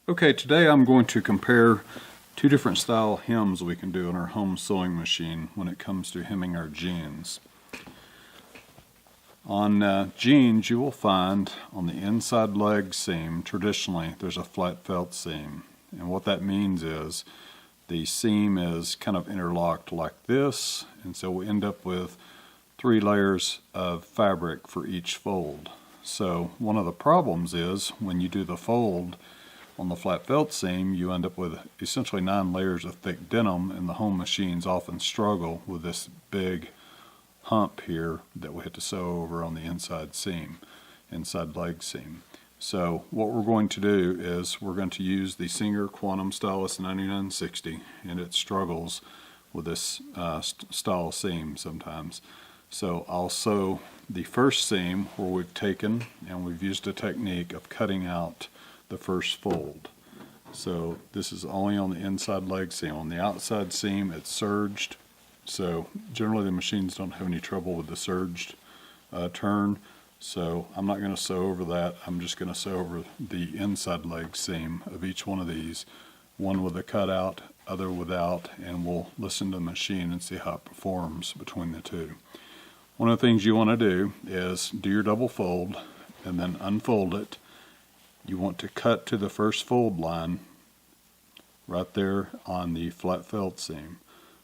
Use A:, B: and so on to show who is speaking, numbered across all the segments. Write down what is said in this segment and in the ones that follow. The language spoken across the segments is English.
A: Okay, today I'm going to compare two different style hems we can do in our home sewing machine when it comes to hemming our jeans. On jeans, you will find on the inside leg seam, traditionally, there's a flat felt seam. And what that means is the seam is kind of interlocked like this, and so we end up with 3 layers of fabric for each fold. So one of the problems is when you do the fold on the flat felt seam, you end up with essentially 9 layers of thick denim, and the home machines often struggle with this big hump here that we have to sew over on the inside seam, inside leg seam. So what we're going to do is we're going to use the Singer Quantum Stylus 9960, and it struggles with this style seam sometimes. So I'll sew the first seam where we've taken and we've used a technique of cutting out the first fold. So this is only on the inside leg seam. On the outside seam it's serged, so generally the machines don't have any trouble with the serged turn, so I'm not going to sew over that. I'm just going to sew over the inside leg seam of each one of these, one with a cutout, other without, and we'll listen to the machine and see how it performs between the two. One of the things you want to do is do your double fold and then unfold it. You want to cut to the first fold line right there on the flat felt seam.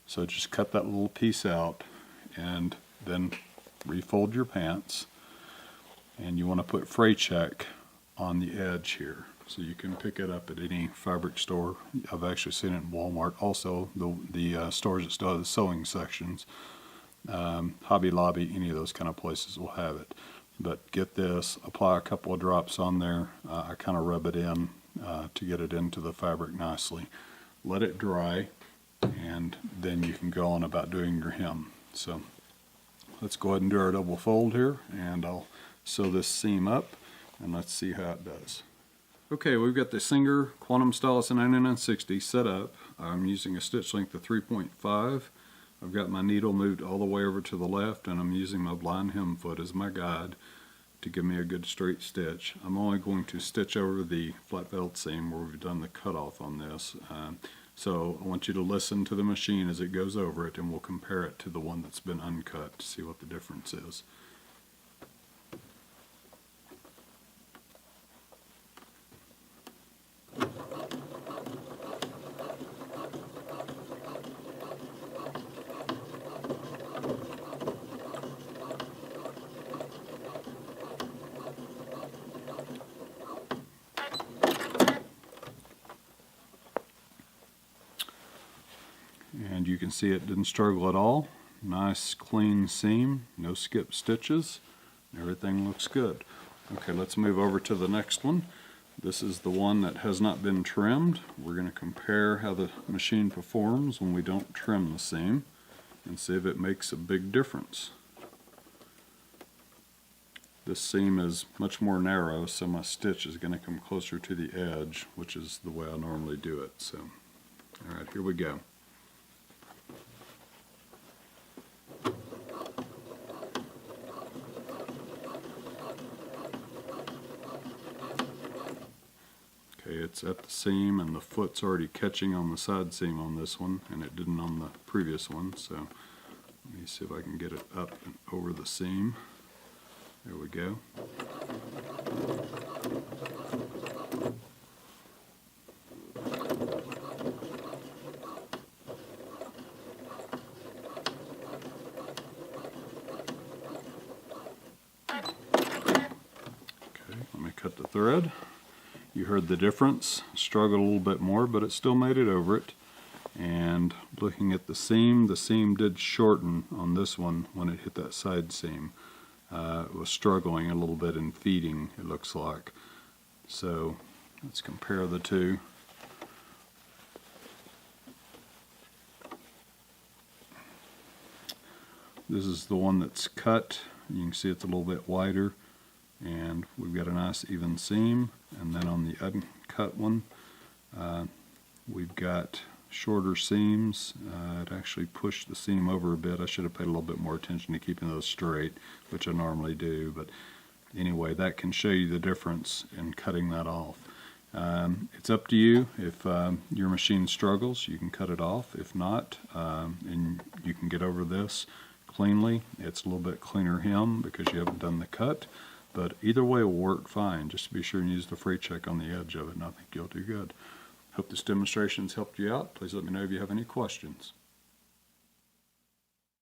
A: So just cut that little piece out and then refold your pants, and you want to put fray check on the edge here. So you can pick it up at any fabric store. I've actually seen it in Walmart, also the stores that still have the sewing sections. Hobby Lobby, any of those kind of places will have it. But get this, apply a couple of drops on there. I kind of rub it in to get it into the fabric nicely. Let it dry, and then you can go on about doing your hem. So let's go ahead and do our double fold here, and I'll sew this seam up, and let's see how it does. Okay, we've got the Singer Quantum Stylus 9960 set up. I'm using a stitch length of 3.5. I've got my needle moved all the way over to the left, and I'm using my blind hem foot as my guide to give me a good straight stitch. I'm only going to stitch over the flat felt seam where we've done the cutoff on this. So I want you to listen to the machine as it goes over it, and we'll compare it to the one that's been uncut to see what the difference is. And you can see it didn't struggle at all. Nice clean seam, no skip stitches. Everything looks good. Okay, let's move over to the next one. This is the one that has not been trimmed. We're going to compare how the machine performs when we don't trim the seam and see if it makes a big difference. This seam is much more narrow, so my stitch is going to come closer to the edge, which is the way I normally do it. So, alright, here we go. Okay, it's at the seam, and the foot's already catching on the side seam on this one, and it didn't on the previous one, so let me see if I can get it up and over the seam. There we go. Okay, let me cut the thread. You heard the difference. Struggled a little bit more, but it still made it over it. And looking at the seam did shorten on this one when it hit that side seam. It was struggling a little bit in feeding, it looks like. So let's compare the two. This is the one that's cut. You can see it's a little bit wider, and we've got a nice even seam. And then on the uncut one, we've got shorter seams. It actually pushed the seam over a bit. I should have paid a little bit more attention to keeping those straight, which I normally do, but anyway, that can show you the difference in cutting that off. It's up to you. If your machine struggles, you can cut it off. If not, and you can get over this cleanly. It's a little bit cleaner hem because you haven't done the cut, but either way will work fine. Just be sure and use the free check on the edge of it, and I think you'll do good. Hope this demonstration's helped you out. Please let me know if you have any questions.